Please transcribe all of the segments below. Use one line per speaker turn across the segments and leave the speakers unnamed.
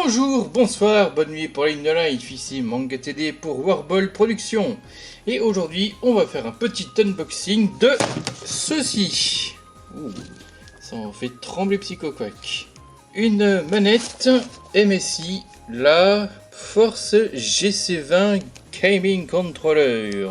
Bonjour, bonsoir, bonne nuit pour In The Life, ici Manga TD pour Warball Productions. Et aujourd'hui, on va faire un petit unboxing de ceci. Ouh, ça en fait trembler Psychoquack. Une manette MSI, la Force GC20 Gaming Controller.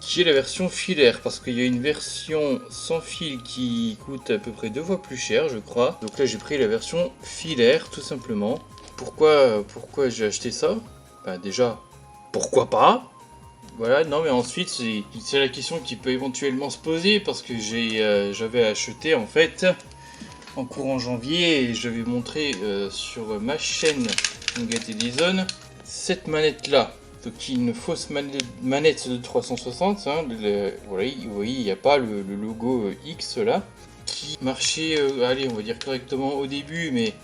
Qui est la version filaire, parce qu'il y a une version sans fil qui coûte à peu près 2 fois plus cher, je crois. Donc là, j'ai pris la version filaire, tout simplement. Pourquoi j'ai acheté ça? Bah déjà, pourquoi pas? Voilà, non mais ensuite, c'est la question qui peut éventuellement se poser, parce que j'avais acheté, en fait, en courant janvier, et je vais montrer sur ma chaîne Manga TD Zone, cette manette-là. Donc une fausse manette de 360, hein, voilà, vous voyez, il n'y a pas le logo X là, qui marchait, allez, on va dire correctement au début, mais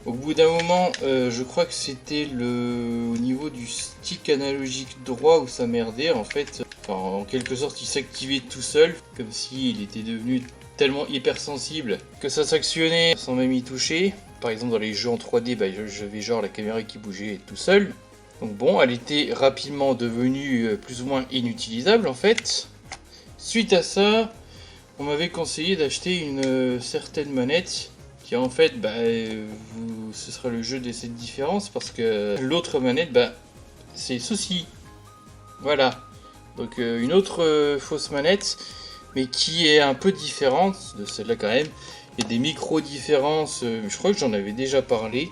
au bout d'un moment, je crois que c'était au niveau du stick analogique droit où ça merdait, en fait. Enfin, en quelque sorte, il s'activait tout seul, comme s'il était devenu tellement hypersensible que ça s'actionnait sans même y toucher. Par exemple, dans les jeux en 3D, bah, j'avais genre la caméra qui bougeait tout seul. Donc bon, elle était rapidement devenue plus ou moins inutilisable en fait. Suite à ça, on m'avait conseillé d'acheter une certaine manette qui en fait, bah, ce sera le jeu de cette différence parce que l'autre manette, bah, c'est ceci. Voilà. Donc une autre fausse manette, mais qui est un peu différente de celle-là quand même. Il y a des micro-différences, je crois que j'en avais déjà parlé.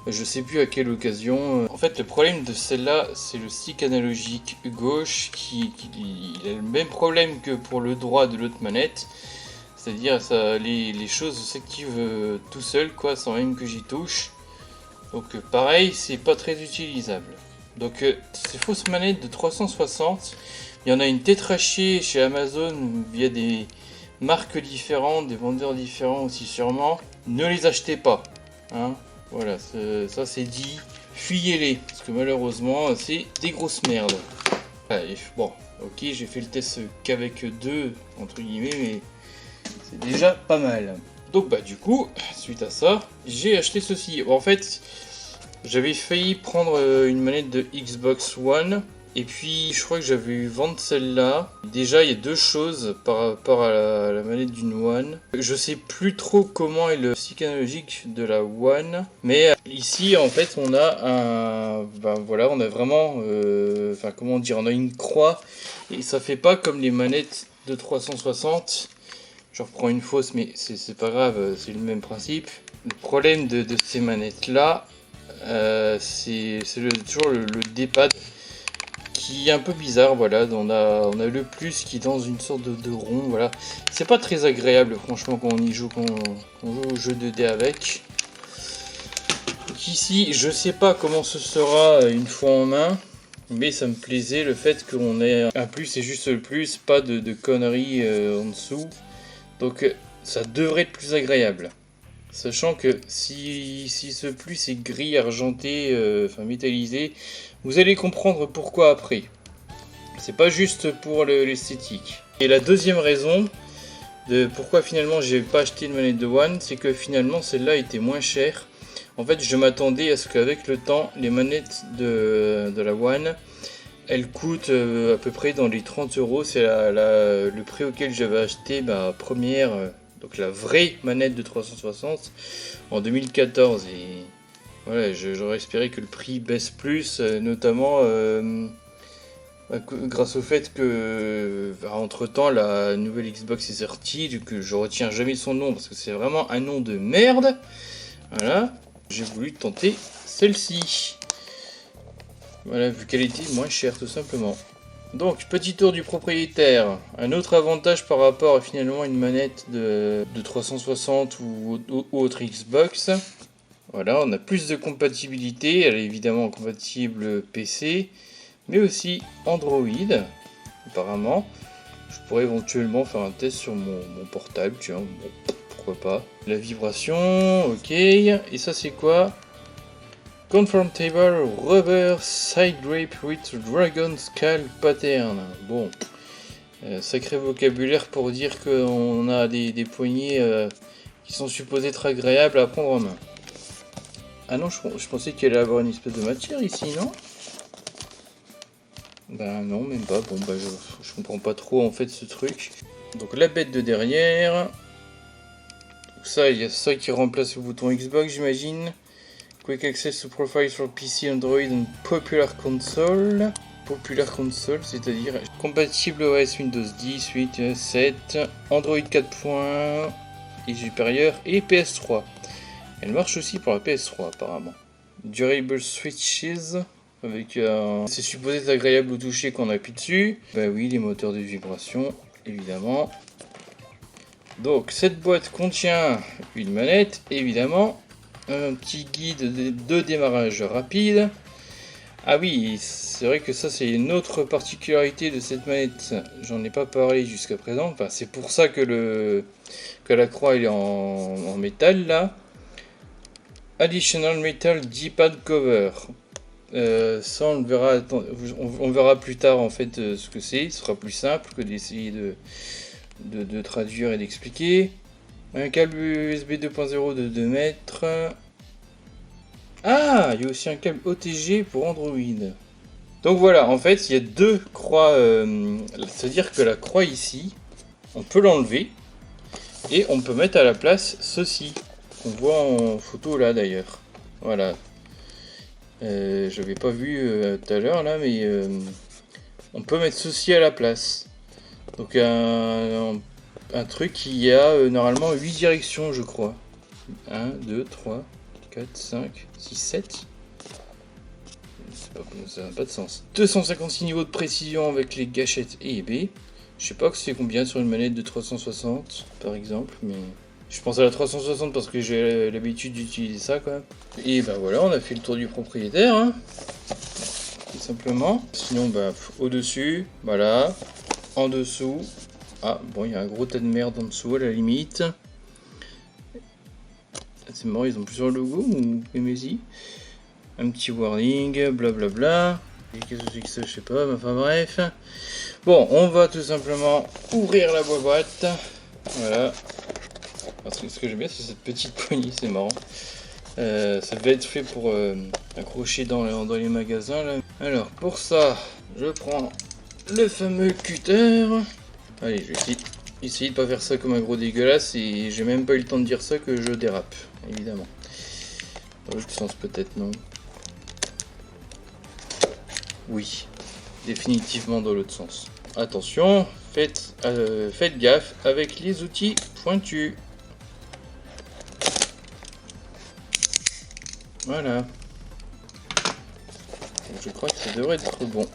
Je sais plus à quelle occasion. En fait, le problème de celle-là, c'est le stick analogique gauche qui a le même problème que pour le droit de l'autre manette. C'est-à-dire, les choses s'activent tout seul, quoi, sans même que j'y touche. Donc, pareil, c'est pas très utilisable. Donc, ces fausses manettes de 360, il y en a une tétrachée chez Amazon via des marques différentes, des vendeurs différents aussi sûrement. Ne les achetez pas, hein. Voilà, ça c'est dit, fuyez-les, parce que malheureusement c'est des grosses merdes. Allez, bon, ok, j'ai fait le test qu'avec 2, entre guillemets, mais c'est déjà pas mal. Donc bah du coup, suite à ça, j'ai acheté ceci. En fait, j'avais failli prendre une manette de Xbox One, et puis je crois que j'avais vendre celle-là. Déjà, il y a deux choses par rapport à la manette d'une One. Je sais plus trop comment est le stick analogique de la One, mais ici en fait on a voilà, on a vraiment, enfin comment dire, on a une croix et ça fait pas comme les manettes de 360. Je reprends une fausse, mais c'est pas grave, c'est le même principe. Le problème de ces manettes là, c'est toujours le D-pad qui est un peu bizarre. Voilà, on a le plus qui est dans une sorte de rond. Voilà, c'est pas très agréable franchement quand on y joue, quand on joue au jeu 2D avec. Donc ici, je sais pas comment ce sera une fois en main, mais ça me plaisait le fait qu'on ait un plus et juste le plus, pas de conneries en dessous. Donc ça devrait être plus agréable. Sachant que si ce plus est gris, argenté, enfin métallisé, vous allez comprendre pourquoi après. C'est pas juste pour l'esthétique. Et la deuxième raison de pourquoi finalement j'ai pas acheté une manette de One, c'est que finalement celle-là était moins chère. En fait, je m'attendais à ce qu'avec le temps, les manettes de la One, elles coûtent à peu près dans les 30 €. C'est le prix auquel j'avais acheté ma première, donc la vraie manette de 360 en 2014. Et voilà, j'aurais espéré que le prix baisse plus, notamment grâce au fait que entre temps la nouvelle Xbox est sortie, que je retiens jamais son nom parce que c'est vraiment un nom de merde. Voilà, j'ai voulu tenter celle-ci. Voilà, vu qu'elle était moins chère tout simplement. Donc, petit tour du propriétaire. Un autre avantage par rapport à finalement une manette de 360 ou autre Xbox. Voilà, on a plus de compatibilité. Elle est évidemment compatible PC, mais aussi Android, apparemment. Je pourrais éventuellement faire un test sur mon portable, tiens, bon, pourquoi pas. La vibration, ok. Et ça c'est quoi? Confortable Rubber Side Grip with Dragon Skull Pattern. Bon, sacré vocabulaire pour dire qu'on a des poignées qui sont supposées être agréables à prendre en main. Ah non, je pensais qu'il allait avoir une espèce de matière ici, non? Bah non, même pas. Bon, bah je comprends pas trop en fait ce truc. Donc la bête de derrière. Donc ça, il y a ça qui remplace le bouton Xbox, j'imagine. Quick access to profiles for PC, Android and Popular Console. Popular Console, c'est-à-dire compatible OS Windows 10, 8, 7, Android 4.1 et supérieur et PS3. Elle marche aussi pour la PS3 apparemment. Durable Switches. Avec c'est supposé être agréable au toucher quand on appuie dessus. Bah oui, les moteurs de vibration, évidemment. Donc cette boîte contient une manette, évidemment. Un petit guide de démarrage rapide. Ah oui, c'est vrai que ça c'est une autre particularité de cette manette. J'en ai pas parlé jusqu'à présent. Enfin, c'est pour ça que la croix elle est en métal là. Additional Metal D-pad Cover. Ça on le verra, on verra plus tard en fait ce que c'est. Ce sera plus simple que d'essayer de traduire et d'expliquer. Un câble USB 2.0 de 2 mètres. Ah, il y a aussi un câble OTG pour Android. Donc voilà, en fait il y a deux croix. C'est-à-dire que la croix ici, on peut l'enlever et on peut mettre à la place ceci qu'on voit en photo là d'ailleurs. Voilà. Je l'avais pas vu tout à l'heure là, mais on peut mettre ceci à la place. Donc un truc qui a normalement 8 directions, je crois. 1, 2, 3, 4, 5, 6, 7. Ça n'a pas de sens. 256 niveaux de précision avec les gâchettes et B. Je sais pas que c'est combien sur une manette de 360 par exemple, mais je pense à la 360 parce que j'ai l'habitude d'utiliser ça quand même. Et ben voilà, on a fait le tour du propriétaire, hein, tout simplement. Sinon, bah, au-dessus, voilà, en dessous. Ah, bon, il y a un gros tas de merde en dessous à la limite. C'est marrant, ils ont plusieurs logos ou MSI. Un petit warning, blablabla. Et qu'est-ce que c'est que ça, je sais pas, mais enfin bref. Bon, on va tout simplement ouvrir la boîte. Voilà. Parce que ce que j'aime bien, c'est cette petite poignée, c'est marrant. Ça devait être fait pour accrocher dans les magasins là. Alors pour ça, je prends le fameux cutter. Allez, je vais essayer de pas faire ça comme un gros dégueulasse, et j'ai même pas eu le temps de dire ça que je dérape, évidemment. Dans l'autre sens peut-être, non? Oui, définitivement dans l'autre sens. Attention, faites gaffe avec les outils pointus. Voilà. Je crois que ça devrait être bon.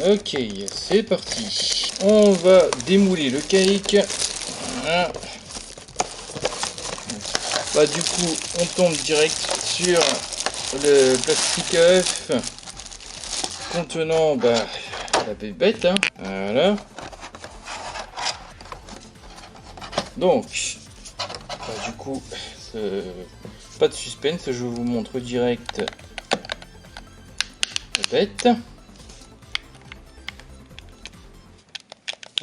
Ok, c'est parti. On va démouler le cake. Voilà. Bah du coup, on tombe direct sur le plastique à œuf contenant la bébête. Hein. Voilà. Donc, du coup, pas de suspense, je vous montre direct la bête.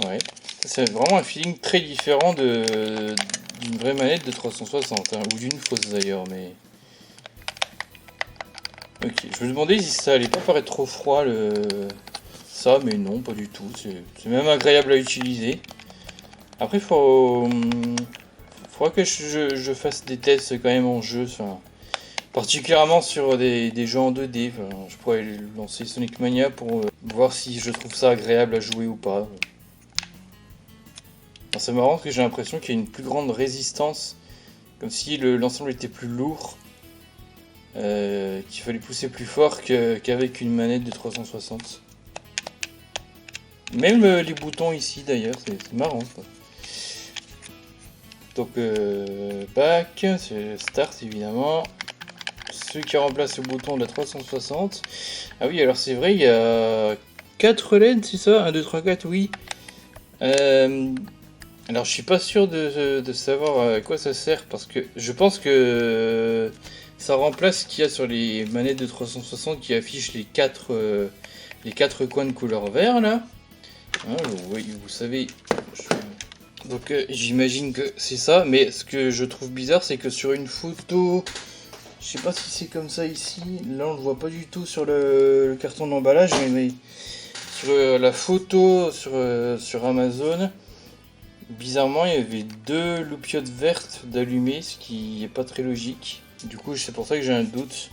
Ouais, c'est vraiment un feeling très différent d'une vraie manette de 360, hein, ou d'une fausse d'ailleurs, mais... Ok, je me demandais si ça allait pas paraître trop froid, ça, mais non, pas du tout, c'est même agréable à utiliser. Après, faudra que je fasse des tests quand même en jeu, enfin, particulièrement sur des jeux en 2D. Enfin, je pourrais lancer Sonic Mania pour voir si je trouve ça agréable à jouer ou pas. C'est marrant parce que j'ai l'impression qu'il y a une plus grande résistance, comme si l'ensemble était plus lourd, qu'il fallait pousser plus fort qu'avec une manette de 360. Même les boutons ici d'ailleurs, c'est marrant quoi. Donc back, c'est start évidemment. Ce qui remplace le bouton de la 360. Ah oui, alors c'est vrai, il y a 4 LED, c'est ça? 1, 2, 3, 4, oui. Alors je suis pas sûr de savoir à quoi ça sert, parce que je pense que ça remplace ce qu'il y a sur les manettes de 360 qui affichent les 4 coins de couleur vert là. Hein, vous savez, Donc j'imagine que c'est ça, mais ce que je trouve bizarre, c'est que sur une photo, je sais pas si c'est comme ça ici, là on le voit pas du tout sur le carton d'emballage, mais sur la photo sur Amazon, bizarrement il y avait 2 loupiottes vertes d'allumées, ce qui est pas très logique. Du coup c'est pour ça que j'ai un doute.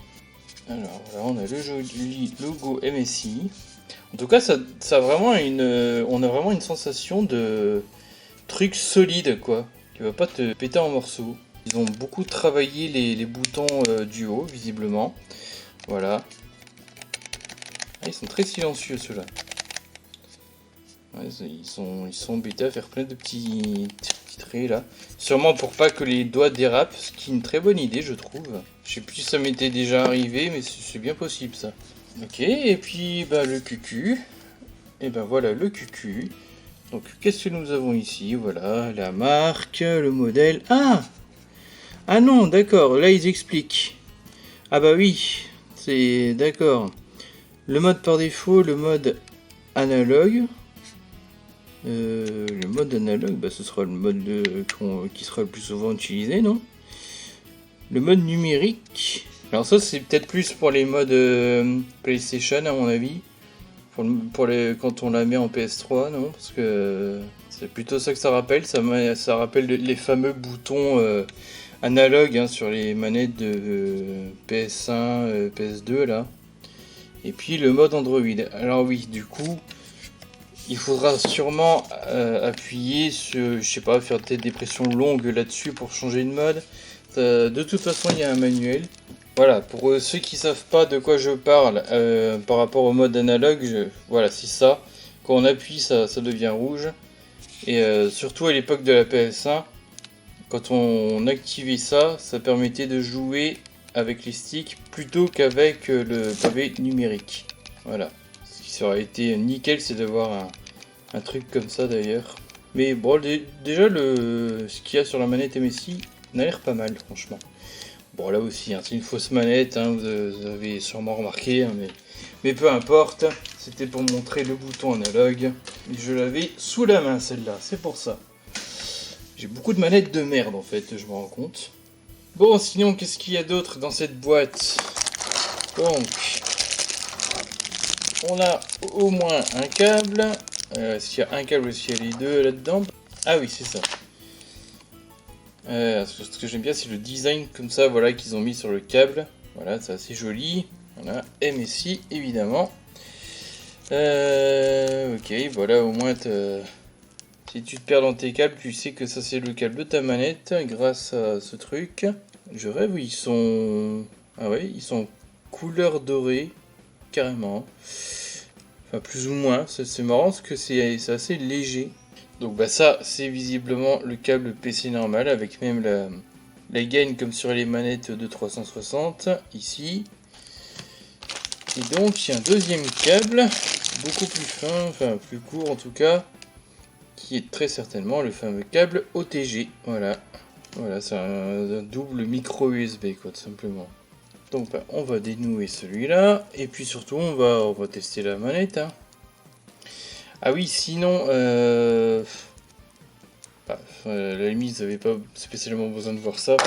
Alors là on a le joli logo MSI. En tout cas ça a vraiment on a vraiment une sensation de truc solide quoi, qui va pas te péter en morceaux. Ils ont beaucoup travaillé les boutons du haut visiblement. Voilà. Ah, ils sont très silencieux ceux-là. Ouais, ils sont embêtés à faire plein de petits traits là. Sûrement pour pas que les doigts dérapent, ce qui est une très bonne idée je trouve. Je sais plus si ça m'était déjà arrivé, mais c'est bien possible ça. Ok, et puis bah, le cucu. Et ben voilà le cucu. Donc qu'est-ce que nous avons ici? Voilà, la marque, le modèle. Ah non, d'accord, là ils expliquent. Ah bah oui, c'est d'accord. Le mode par défaut, le mode analogue. Le mode analogue, bah, ce sera le mode qui sera le plus souvent utilisé, non? Le mode numérique. Alors ça c'est peut-être plus pour les modes PlayStation à mon avis. Quand on la met en PS3, non? Parce que c'est plutôt ça que ça rappelle. Ça rappelle les fameux boutons analogues hein, sur les manettes de PS1, PS2 là. Et puis le mode Android. Alors oui, du coup, il faudra sûrement appuyer sur, je sais pas, faire peut-être des pressions longues là-dessus pour changer de mode. De toute façon, il y a un manuel. Voilà, pour ceux qui savent pas de quoi je parle par rapport au mode analogue, voilà, c'est ça. Quand on appuie, ça devient rouge. Et surtout à l'époque de la PS1, quand on activait ça, ça permettait de jouer avec les sticks plutôt qu'avec le pavé numérique. Voilà. Ce qui aurait été nickel, c'est d'avoir un truc comme ça d'ailleurs. Mais bon, déjà, ce qu'il y a sur la manette MSI n'a l'air pas mal, franchement. Bon, là aussi, hein, c'est une fausse manette, hein, vous avez sûrement remarqué, hein, mais peu importe. C'était pour montrer le bouton analogue. Et je l'avais sous la main, celle-là, c'est pour ça. J'ai beaucoup de manettes de merde, en fait, je me rends compte. Bon, sinon, qu'est-ce qu'il y a d'autre dans cette boîte? Donc, on a au moins un câble. S'il y a un câble, s'il y a les deux là-dedans. Ah oui, c'est ça. Ce que j'aime bien, c'est le design comme ça, voilà, qu'ils ont mis sur le câble. Voilà, c'est assez joli. Voilà, MSI, évidemment. Ok, voilà, au moins, si tu te perds dans tes câbles, tu sais que ça, c'est le câble de ta manette, grâce à ce truc. Je rêve, ils sont... Ah ouais, ils sont couleur dorée, carrément. Enfin, plus ou moins. C'est marrant, parce que c'est assez léger. Donc bah ça c'est visiblement le câble PC normal avec même la gaine comme sur les manettes de 360 ici. Et donc il y a un deuxième câble beaucoup plus fin, enfin plus court en tout cas, qui est très certainement le fameux câble OTG. Voilà, c'est un double micro USB quoi tout simplement. Donc bah, on va dénouer celui-là et puis surtout on va tester la manette. Hein. Ah oui, sinon, à la limite, vous n'avez pas spécialement besoin de voir ça.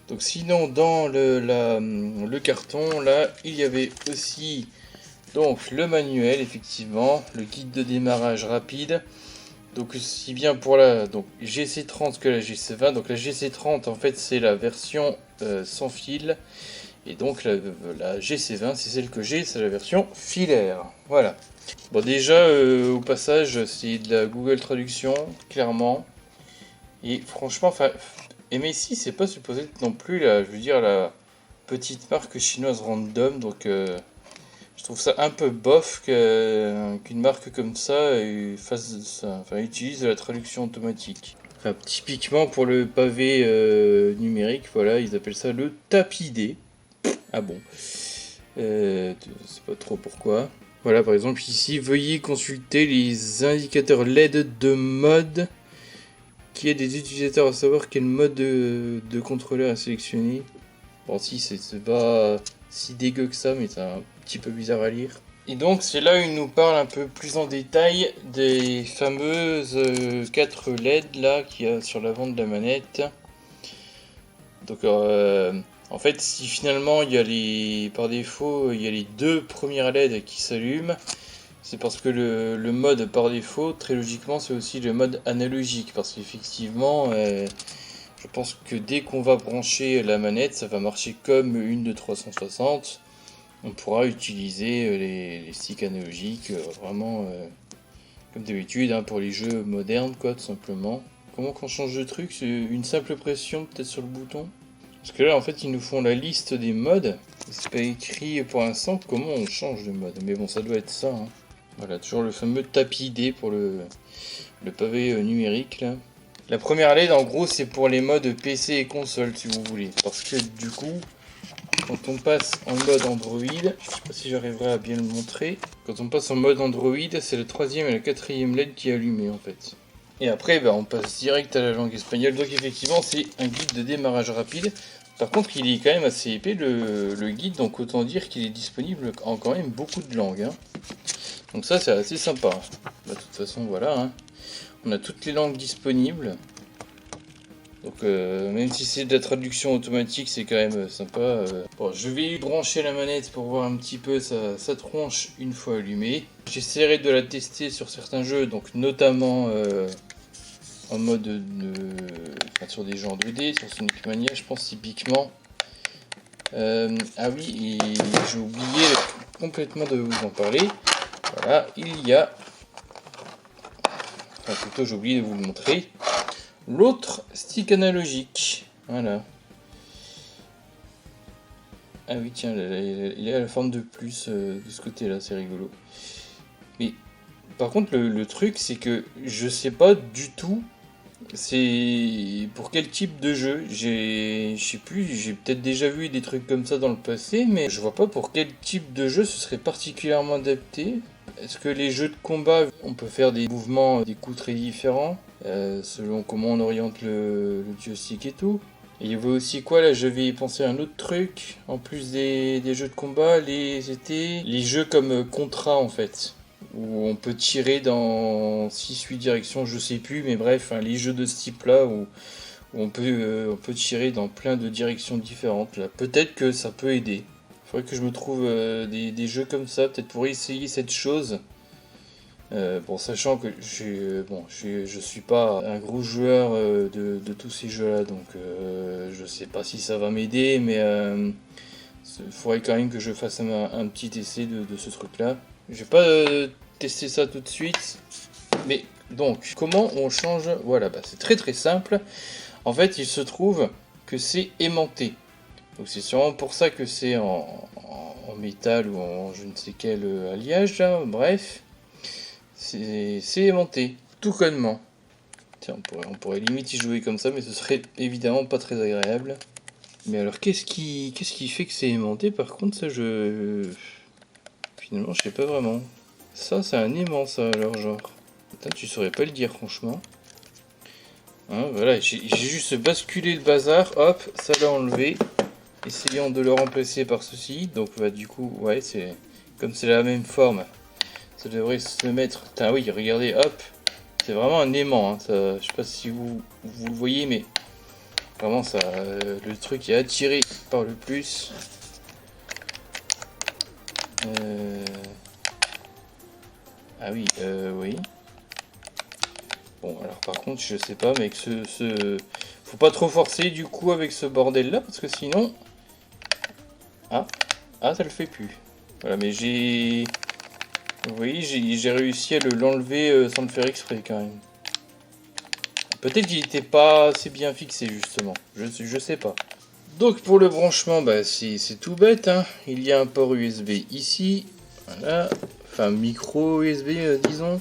Donc sinon, dans le carton, là, il y avait aussi donc le manuel, effectivement, le guide de démarrage rapide. Donc aussi bien pour la GC30 que la GC20. Donc la GC30, en fait, c'est la version sans fil. Et donc la GC20, c'est celle que j'ai, c'est la version filaire. Voilà. Bon déjà au passage c'est de la Google Traduction clairement et franchement enfin MSI c'est pas supposé être non plus la je veux dire la petite marque chinoise random donc je trouve ça un peu bof qu'une marque comme ça fasse ça, enfin utilise la traduction automatique. Enfin typiquement pour le pavé numérique voilà ils appellent ça le tapis D. Ah bon c'est pas trop pourquoi. Voilà, par exemple, ici, veuillez consulter les indicateurs LED de mode qui aident les utilisateurs à savoir quel mode de contrôleur à sélectionner. Bon, si, c'est pas si dégueu que ça, mais c'est un petit peu bizarre à lire. Et donc c'est là où il nous parle un peu plus en détail des fameuses 4 LED là qu'il y a sur l'avant de la manette. Donc en fait si finalement il y a par défaut il y a les 2 premières LED qui s'allument, c'est parce que le mode par défaut très logiquement c'est aussi le mode analogique, parce qu'effectivement je pense que dès qu'on va brancher la manette ça va marcher comme une de 360. On pourra utiliser les sticks analogiques vraiment comme d'habitude hein, pour les jeux modernes quoi, tout simplement. Comment qu'on change de truc? C'est une simple pression peut-être sur le bouton? Parce que là en fait ils nous font la liste des modes. C'est pas écrit pour l'instant comment on change de mode. Mais bon ça doit être ça. Hein. Voilà, toujours le fameux tapis D pour le pavé numérique là. La première LED en gros c'est pour les modes PC et console si vous voulez. Parce que du coup quand on passe en mode Android, je sais pas si j'arriverai à bien le montrer. Quand on passe en mode Android, c'est le 3e et le 4e LED qui est allumé en fait. Et après, on passe direct à la langue espagnole. Donc effectivement, c'est un guide de démarrage rapide. Par contre, il est quand même assez épais le guide, donc autant dire qu'il est disponible en quand même beaucoup de langues. Hein. Donc ça, c'est assez sympa. De toute façon, voilà. Hein. On a toutes les langues disponibles. Donc même si c'est de la traduction automatique, c'est quand même sympa. Bon, je vais brancher la manette pour voir un petit peu sa tronche une fois allumée. J'essaierai de la tester sur certains jeux, donc notamment en mode sur des jeux en 2D, sur Sonic Mania, je pense typiquement. Ah oui, et j'ai oublié complètement de vous en parler. Voilà, il y a... Enfin plutôt j'ai oublié de vous le montrer. L'autre stick analogique, voilà. Ah oui tiens, il est à la forme de plus de ce côté-là, c'est rigolo. Mais par contre le truc c'est que je sais pas du tout c'est pour quel type de jeu. Je sais plus, j'ai peut-être déjà vu des trucs comme ça dans le passé, mais je vois pas pour quel type de jeu ce serait particulièrement adapté. Est-ce que les jeux de combat, on peut faire des mouvements, des coups très différents selon comment on oriente le joystick et tout. Et il y avait aussi quoi là, j'avais pensé à un autre truc, en plus des jeux de combat, c'était les jeux comme Contra en fait, où on peut tirer dans 6-8 directions, je sais plus, mais bref, hein, les jeux de ce type là, où on peut tirer dans plein de directions différentes, là, peut-être que ça peut aider. Il faudrait que je me trouve des jeux comme ça, peut-être pour essayer cette chose. Bon, sachant que je suis pas un gros joueur de tous ces jeux-là, donc je sais pas si ça va m'aider, mais il faudrait quand même que je fasse un petit essai de ce truc-là. Je vais pas tester ça tout de suite, mais donc comment on change? Voilà, c'est très très simple. En fait, il se trouve que c'est aimanté, donc c'est sûrement pour ça que c'est en métal ou en je ne sais quel alliage, là. Bref. C'est aimanté, tout connement. Tiens, on pourrait limite y jouer comme ça, mais ce serait évidemment pas très agréable. Mais alors, qu'est-ce qui fait que c'est aimanté? Par contre, ça, finalement, je sais pas vraiment. Ça, c'est un aimant, ça, alors, genre. Putain, tu saurais pas le dire, franchement. Hein, voilà, j'ai juste basculé le bazar, hop, ça l'a enlevé. Essayons de le remplacer par ceci. Donc, du coup, ouais, c'est comme c'est la même forme. Ça devrait se mettre... Putain oui, regardez, hop. C'est vraiment un aimant. Hein. Ça, je sais pas si vous le voyez, mais vraiment, ça, le truc est attiré par le plus. Ah oui, oui. Bon, alors par contre, je sais pas, mais avec faut pas trop forcer du coup avec ce bordel-là, parce que sinon... Ah, ça le fait plus. Voilà, mais j'ai... Vous voyez, j'ai réussi à l'enlever sans le faire exprès quand même. Peut-être qu'il n'était pas assez bien fixé justement, je sais pas. Donc pour le branchement, c'est tout bête. Hein. Il y a un port USB ici, voilà, enfin micro USB disons.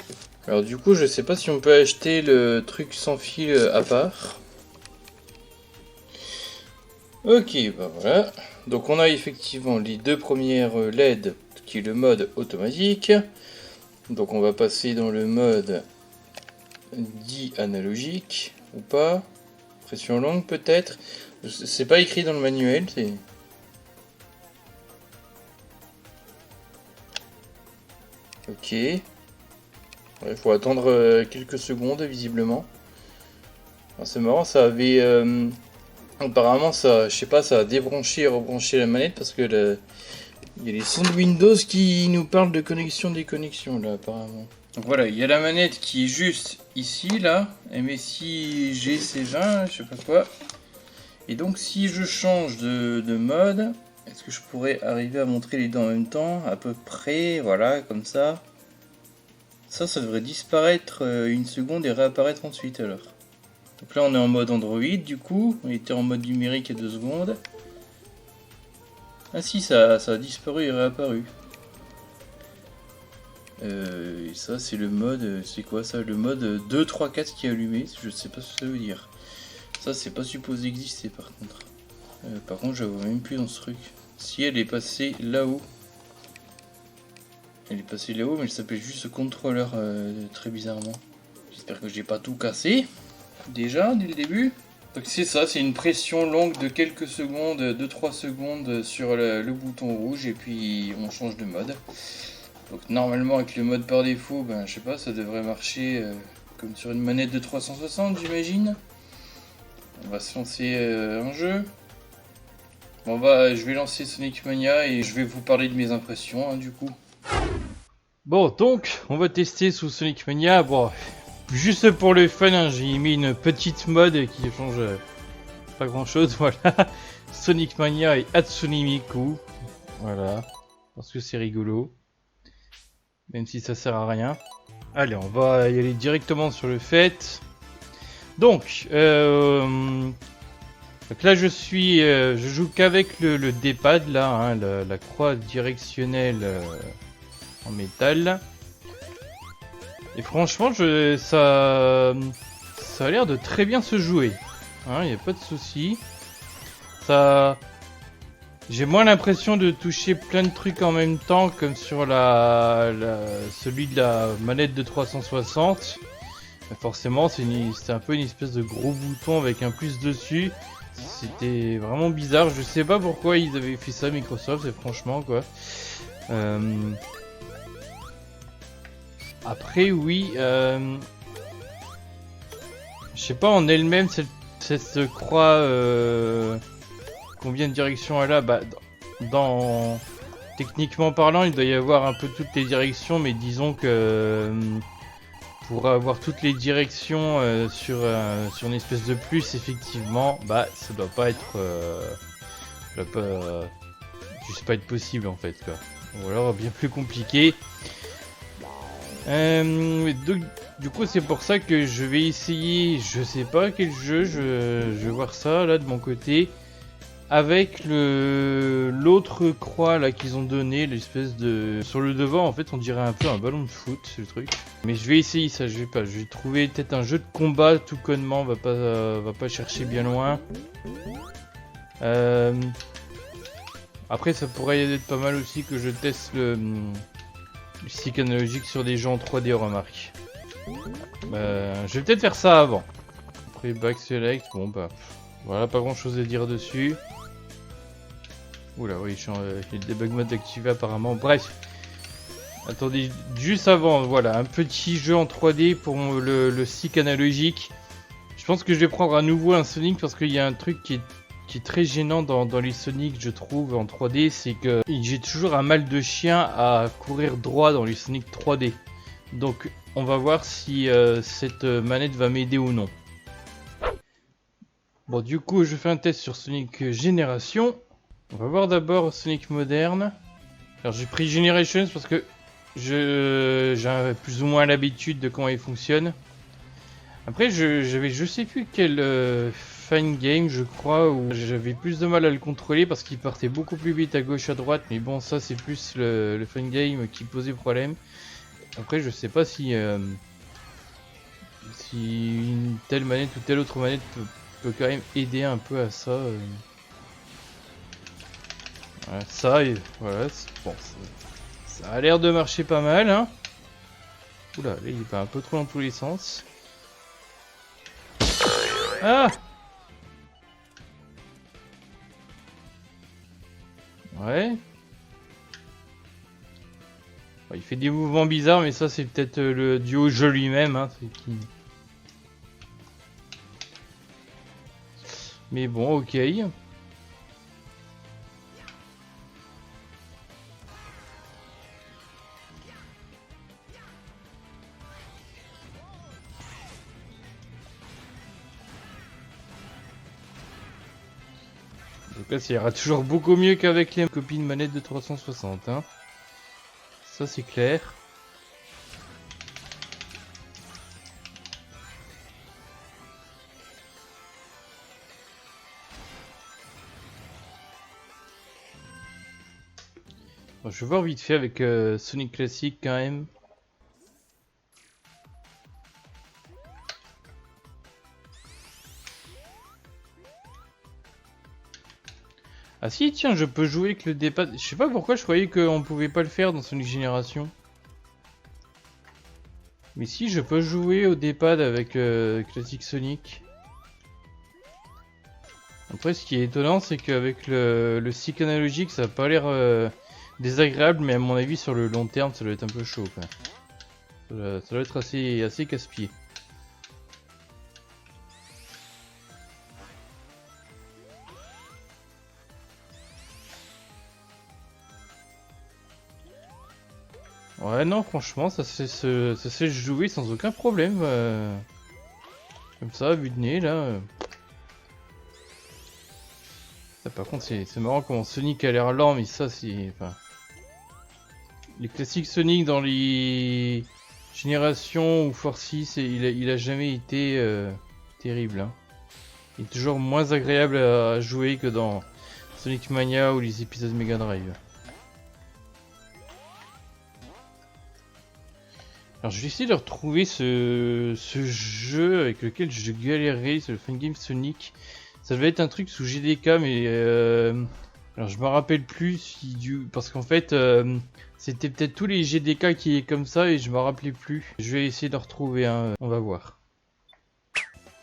Alors du coup je sais pas si on peut acheter le truc sans fil à part. Ok, voilà. Donc on a effectivement les 2 premières LED qui est le mode automatique. Donc on va passer dans le mode dit analogique ou pas. Pression longue peut-être. C'est pas écrit dans le manuel. Ok. Ouais, faut attendre quelques secondes visiblement. C'est marrant, ça avait... apparemment, ça, je sais pas, ça a débranché et rebranché la manette parce que il y a les sons de Windows qui nous parlent de connexion, déconnexion là, apparemment. Donc voilà, il y a la manette qui est juste ici, là, MSI GC20, je sais pas quoi. Et donc, si je change de mode, est-ce que je pourrais arriver à montrer les deux en même temps? À peu près, voilà, comme ça. Ça devrait disparaître une seconde et réapparaître ensuite alors. Donc là on est en mode Android du coup, on était en mode numérique il y a 2 secondes. Ah si, ça a disparu et réapparu. Et ça c'est le mode, c'est quoi ça? Le mode 2, 3, 4 qui est allumé, je sais pas ce que ça veut dire. Ça c'est pas supposé exister par contre. Par contre je la vois même plus dans ce truc. Si elle est passée là-haut. Elle est passée là-haut mais elle s'appelle juste contrôleur très bizarrement. J'espère que j'ai pas tout cassé. Déjà, dès le début. Donc c'est ça, c'est une pression longue de quelques secondes, 2-3 secondes sur le bouton rouge et puis on change de mode. Donc normalement avec le mode par défaut, ben je sais pas, ça devrait marcher comme sur une manette de 360 j'imagine. On va se lancer un jeu. Bon bah je vais lancer Sonic Mania et je vais vous parler de mes impressions du coup. Bon donc on va tester sous Sonic Mania, bon... Juste pour le fun, hein, j'ai mis une petite mode qui change pas grand chose, voilà. Sonic Mania et Hatsune Miku. Voilà. Parce que c'est rigolo. Même si ça sert à rien. Allez, on va y aller directement sur le fait. Donc là je joue qu'avec le D-pad là, hein, la croix directionnelle en métal. Et franchement, ça a l'air de très bien se jouer. Hein, y a pas de souci. J'ai moins l'impression de toucher plein de trucs en même temps comme sur celui de la manette de 360. Forcément, c'était un peu une espèce de gros bouton avec un plus dessus. C'était vraiment bizarre. Je sais pas pourquoi ils avaient fait ça, Microsoft, et franchement quoi. Après oui, je sais pas en elle-même cette croix combien de directions elle a, bah techniquement parlant il doit y avoir un peu toutes les directions, mais disons que pour avoir toutes les directions sur une espèce de plus, effectivement, bah ça doit pas être juste pas être possible en fait quoi. Ou alors bien plus compliqué. Donc, du coup c'est pour ça que je vais essayer, je sais pas quel jeu, je vais voir ça là de mon côté, avec l'autre croix là qu'ils ont donné, l'espèce de... Sur le devant en fait on dirait un peu un ballon de foot, ce truc. Mais je vais essayer ça, je vais trouver peut-être un jeu de combat tout connement, va pas chercher bien loin. Après ça pourrait être pas mal aussi que je teste le stick analogique sur des jeux en 3D, remarque. Je vais peut-être faire ça avant. Après back select, bon bah voilà, pas grand chose à dire dessus. Oula oui, j'ai le debug mode activé apparemment. Bref, attendez, juste avant, voilà, un petit jeu en 3D pour le stick analogique. Je pense que je vais prendre à nouveau un Sonic parce qu'il y a un truc qui est très gênant dans les Sonic, je trouve, en 3D, c'est que j'ai toujours un mal de chien à courir droit dans les Sonic 3D. Donc on va voir si cette manette va m'aider ou non. Bon, du coup je fais un test sur Sonic Génération. On va voir d'abord Sonic moderne. Alors j'ai pris Generations parce que j'ai plus ou moins l'habitude de comment il fonctionne. Après je sais plus quel Fine Game je crois, où j'avais plus de mal à le contrôler parce qu'il partait beaucoup plus vite à gauche à droite, mais bon ça c'est plus le Fine Game qui posait problème. Après je sais pas si une telle manette ou telle autre manette peut quand même aider un peu à ça. Voilà, ça et voilà, bon, ça a l'air de marcher pas mal, hein. Oula, là il est pas un peu trop dans tous les sens. Ah! Ouais.
Bon, il fait des mouvements bizarres, mais ça c'est peut-être le duo jeu lui-même. Hein, mais bon, ok. Donc là, ça ira toujours beaucoup mieux qu'avec les copines manettes de 360. Hein. Ça c'est clair. Bon, je vais voir vite fait avec Sonic Classic quand même. Ah si, tiens, je peux jouer avec le D-pad. Je sais pas pourquoi je croyais qu'on pouvait pas le faire dans Sonic Génération. Mais si, je peux jouer au D-pad avec Classic Sonic. Après, ce qui est étonnant, c'est qu'avec le stick analogique, ça a pas l'air désagréable, mais à mon avis, sur le long terme, ça doit être un peu chaud. Quoi. Ça doit être assez casse-pied. Ouais, non, franchement, ça sait jouer sans aucun problème. Comme ça, vue de nez, là. Ça, par contre, c'est marrant comment Sonic a l'air lent, mais ça, c'est... Enfin... Les classiques Sonic dans les générations ou Force 6, il a jamais été terrible. Hein. Il est toujours moins agréable à jouer que dans Sonic Mania ou les épisodes Mega Drive. Alors je vais essayer de retrouver ce jeu avec lequel je galérais, c'est le Fun Game Sonic. Ça devait être un truc sous GDK, mais alors je me rappelle plus si parce qu'en fait c'était peut-être tous les GDK qui est comme ça et je me rappelais plus. Je vais essayer de retrouver un, on va voir.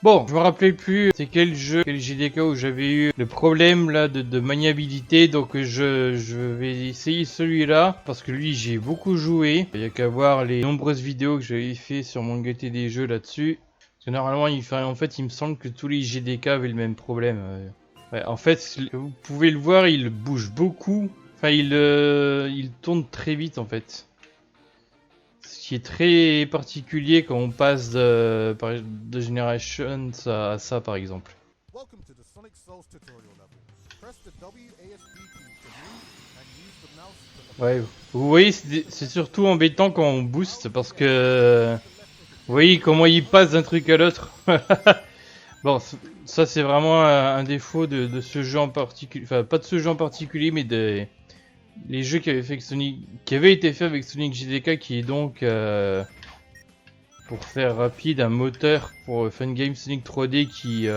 Bon, je me rappelais plus c'est quel jeu, quel GDK où j'avais eu le problème là de maniabilité, donc je vais essayer celui-là parce que lui j'ai beaucoup joué. Il y a qu'à voir les nombreuses vidéos que j'avais fait sur mon GT des jeux là-dessus. Parce que normalement, en fait, il me semble que tous les GDK avaient le même problème. Ouais, en fait, vous pouvez le voir, il bouge beaucoup. Enfin, il tourne très vite en fait. Ce qui est très particulier quand on passe de Generations à ça par exemple. Ouais, vous voyez, c'est surtout embêtant quand on booste parce que vous voyez comment il passe d'un truc à l'autre. Bon, ça c'est vraiment un défaut de ce jeu en particulier, enfin pas de ce jeu en particulier, mais les jeux qui avaient fait avec Sonic, qui avaient été faits avec Sonic GDK, qui est donc pour faire rapide un moteur pour Fun Game Sonic 3D qui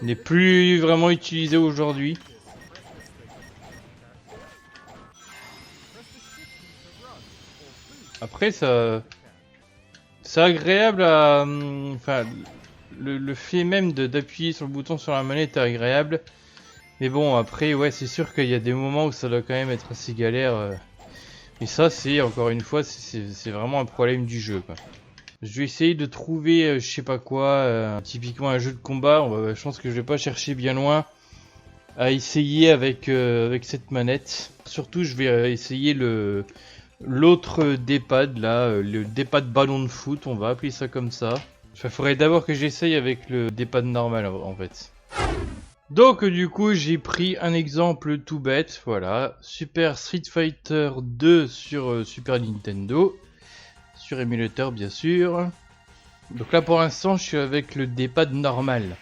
n'est plus vraiment utilisé aujourd'hui. Après, c'est agréable à, enfin, le fait même d'appuyer sur le bouton sur la manette est agréable. Mais bon, après, ouais, c'est sûr qu'il y a des moments où ça doit quand même être assez galère. Et ça, c'est, encore une fois, c'est vraiment un problème du jeu, quoi. Je vais essayer de trouver, je sais pas quoi, typiquement un jeu de combat. Je pense que je vais pas chercher bien loin à essayer avec cette manette. Surtout, je vais essayer l'autre D-pad, là, le D-pad ballon de foot, on va appeler ça comme ça. Il faudrait d'abord que j'essaye avec le D-pad normal, en fait. Donc du coup j'ai pris un exemple tout bête, voilà, Super Street Fighter 2 sur Super Nintendo, sur émulateur bien sûr. Donc là pour l'instant je suis avec le D-pad normal.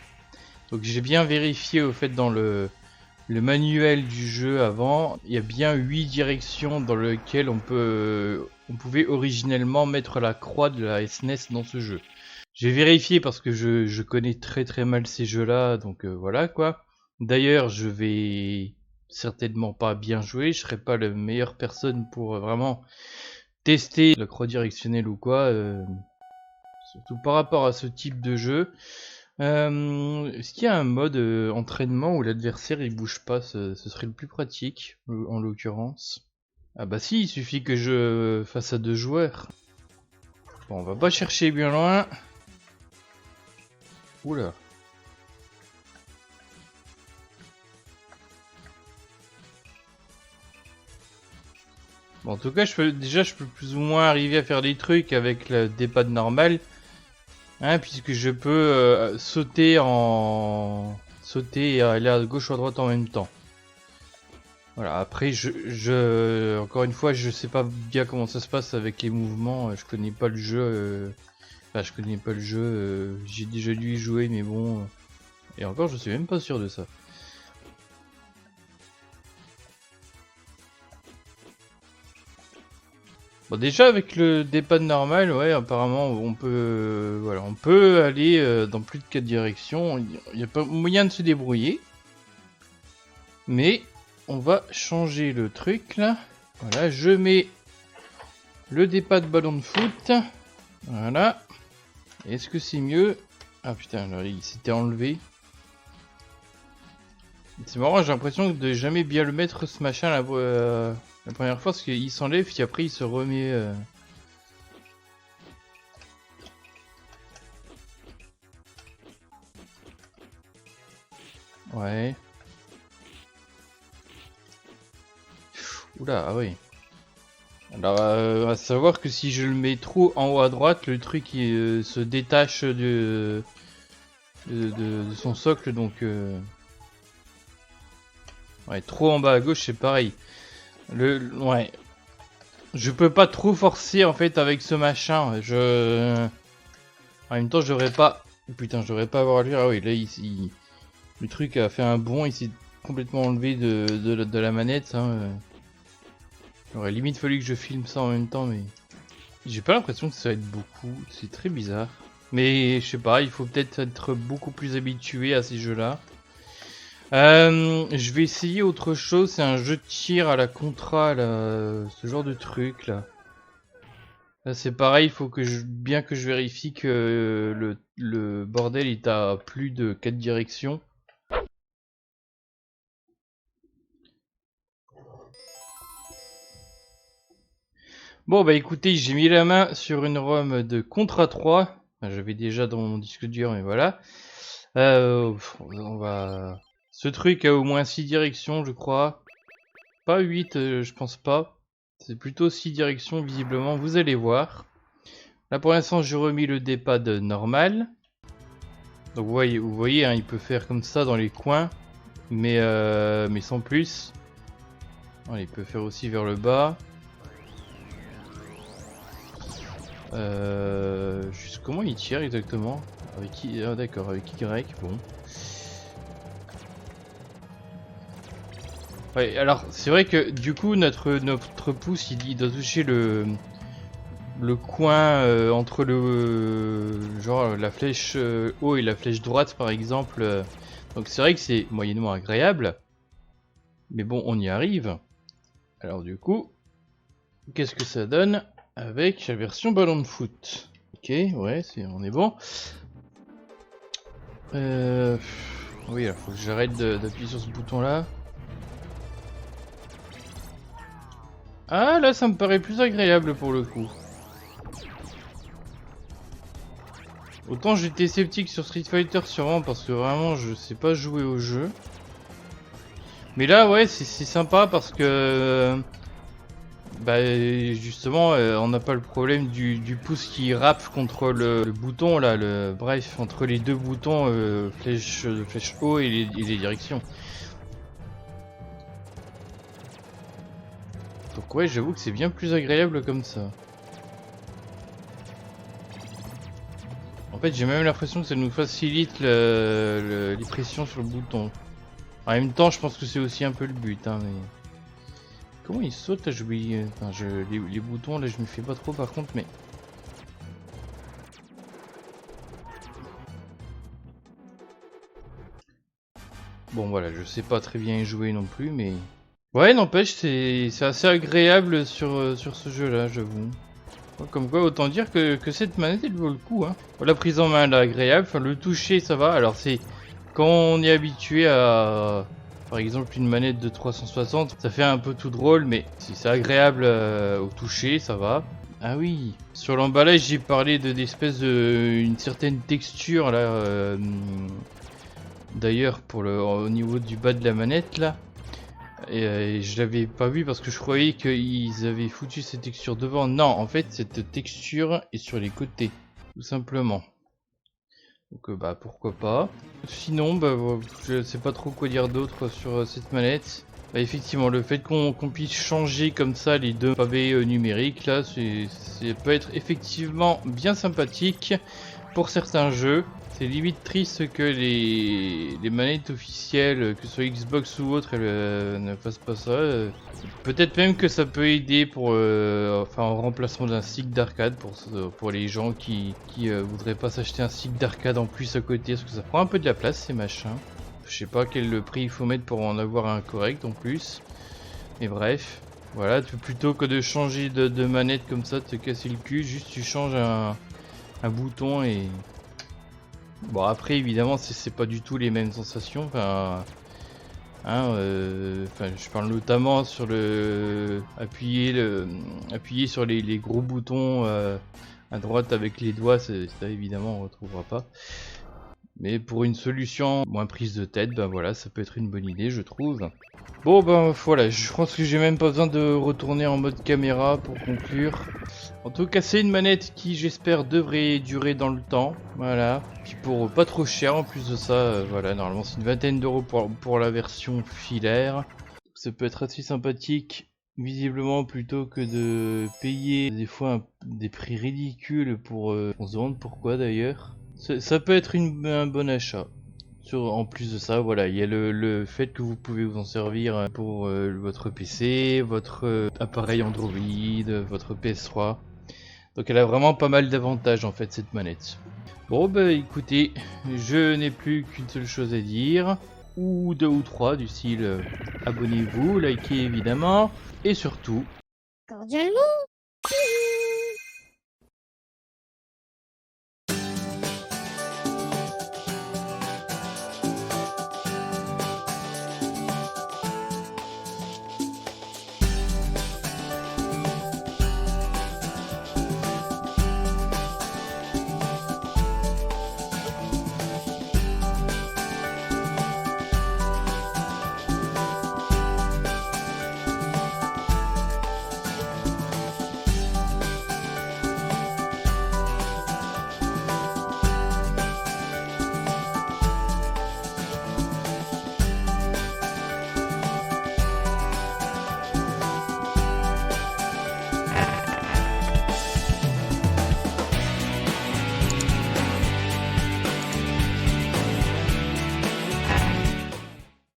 Donc j'ai bien vérifié au fait dans le manuel du jeu avant, il y a bien 8 directions dans lesquelles on pouvait originellement mettre la croix de la SNES dans ce jeu. J'ai vérifié parce que je connais très mal ces jeux-là, donc voilà quoi. D'ailleurs, je vais certainement pas bien jouer, je serai pas la meilleure personne pour vraiment tester la croix directionnelle ou quoi, surtout par rapport à ce type de jeu. Est-ce qu'il y a un mode entraînement où l'adversaire il bouge pas, ce serait le plus pratique en l'occurrence. Ah bah si, il suffit que je fasse à 2 joueurs. Bon, on va pas chercher bien loin. Oula. Bon, en tout cas, je peux plus ou moins arriver à faire des trucs avec des pads normales. Hein, puisque je peux sauter et aller à gauche ou à droite en même temps. Voilà, après, encore une fois, je sais pas bien comment ça se passe avec les mouvements. Je connais pas le jeu. Enfin, je connais pas le jeu. J'ai déjà dû y jouer, mais bon. Et encore, je suis même pas sûr de ça. Bon, déjà avec le D-pad normal, ouais, apparemment on peut, voilà, on peut aller dans plus de 4 directions. Il n'y a pas moyen de se débrouiller. Mais on va changer le truc là. Voilà, je mets le D-pad ballon de foot. Voilà. Est-ce que c'est mieux? Ah putain, alors, il s'était enlevé. C'est marrant, j'ai l'impression de jamais bien le mettre ce machin là. La première fois, parce qu'il s'enlève, puis après il se remet. Ouais. Oula, ah oui. Alors, à savoir que si je le mets trop en haut à droite, le truc se détache de son socle, donc. Ouais, trop en bas à gauche, c'est pareil. Ouais. Je peux pas trop forcer en fait avec ce machin. En même temps, je devrais pas. Putain, je devrais pas avoir à lui. Ah oui, là, le truc a fait un bond. Il s'est complètement enlevé de la manette. Hein. Il aurait limite fallu que je filme ça en même temps, mais j'ai pas l'impression que ça va être beaucoup. C'est très bizarre. Mais je sais pas, il faut peut-être être beaucoup plus habitué à ces jeux-là. Je vais essayer autre chose, c'est un jeu de tir à la Contra, là, ce genre de truc là. Là c'est pareil, il faut que bien que je vérifie que le bordel est à plus de 4 directions. Bon bah écoutez, j'ai mis la main sur une ROM de Contra 3. Enfin, j'avais déjà dans mon disque dur, mais voilà. On va... Ce truc a au moins 6 directions, je crois. Pas 8, je pense pas. C'est plutôt 6 directions, visiblement, vous allez voir. Là, pour l'instant, j'ai remis le D-pad normal. Donc, vous voyez hein, il peut faire comme ça dans les coins. Mais sans plus. Voilà, il peut faire aussi vers le bas. Juste comment il tire exactement? Avec qui? Ah, d'accord, avec Y, bon. Ouais, alors c'est vrai que du coup notre pouce il doit toucher le coin entre genre la flèche haut et la flèche droite par exemple. Donc c'est vrai que c'est moyennement agréable. Mais bon, on y arrive. Alors du coup, qu'est-ce que ça donne avec la version ballon de foot? Ok, ouais, on est bon. Oui, il faut que j'arrête d'appuyer sur ce bouton là. Ah là ça me paraît plus agréable pour le coup. Autant j'étais sceptique sur Street Fighter sûrement parce que vraiment je sais pas jouer au jeu. Mais là ouais c'est sympa parce que bah justement on n'a pas le problème du pouce qui rappe contre le bouton là, bref entre les deux boutons flèche haut et les directions. Donc ouais j'avoue que c'est bien plus agréable comme ça. En fait j'ai même l'impression que ça nous facilite les pressions sur le bouton. En même temps je pense que c'est aussi un peu le but hein, mais... Comment il saute là j'oublie... Enfin, les boutons là je me fais pas trop par contre mais... Bon voilà je sais pas très bien y jouer non plus mais... Ouais n'empêche c'est assez agréable sur ce jeu là j'avoue. Comme quoi autant dire que cette manette elle vaut le coup hein. La prise en main elle est agréable, enfin le toucher ça va, alors c'est... Quand on est habitué à Par exemple une manette de 360, ça fait un peu tout drôle, mais si c'est agréable au toucher, ça va. Ah oui, sur l'emballage j'ai parlé d'espèce de une certaine texture là. D'ailleurs au niveau du bas de la manette là. Et je l'avais pas vu parce que je croyais qu'ils avaient foutu cette texture devant. Non, en fait cette texture est sur les côtés, tout simplement. Donc bah pourquoi pas. Sinon bah je sais pas trop quoi dire d'autre sur cette manette. Bah, effectivement le fait qu'on puisse changer comme ça les deux pavés numériques là, ça peut être effectivement bien sympathique pour certains jeux. C'est limite triste que les manettes officielles, que ce soit Xbox ou autre, elles ne fassent pas ça. Peut-être même que ça peut aider pour, en remplacement d'un stick d'arcade pour les gens qui voudraient pas s'acheter un stick d'arcade en plus à côté, parce que ça prend un peu de la place ces machins. Je sais pas quel prix il faut mettre pour en avoir un correct en plus. Mais bref, voilà, plutôt que de changer de manette comme ça, te casser le cul, juste tu changes un bouton et... Bon après évidemment c'est pas du tout les mêmes sensations, je parle notamment sur appuyer sur les gros boutons à droite avec les doigts, ça évidemment on retrouvera pas. Mais pour une solution moins prise de tête, ben voilà, ça peut être une bonne idée je trouve. Bon ben voilà, je pense que j'ai même pas besoin de retourner en mode caméra pour conclure. En tout cas c'est une manette qui j'espère devrait durer dans le temps, voilà. Puis pour pas trop cher en plus de ça, voilà, normalement c'est une vingtaine d'euros pour la version filaire. Ça peut être assez sympathique, visiblement, plutôt que de payer des fois des prix ridicules pour... on se demande pourquoi d'ailleurs. Ça peut être un bon achat. En plus de ça, voilà, il y a le fait que vous pouvez vous en servir pour votre PC, votre appareil Android, votre PS3. Donc elle a vraiment pas mal d'avantages en fait cette manette. Bon bah écoutez, je n'ai plus qu'une seule chose à dire, ou deux ou trois du style abonnez-vous, likez évidemment, et surtout...
Cordialement.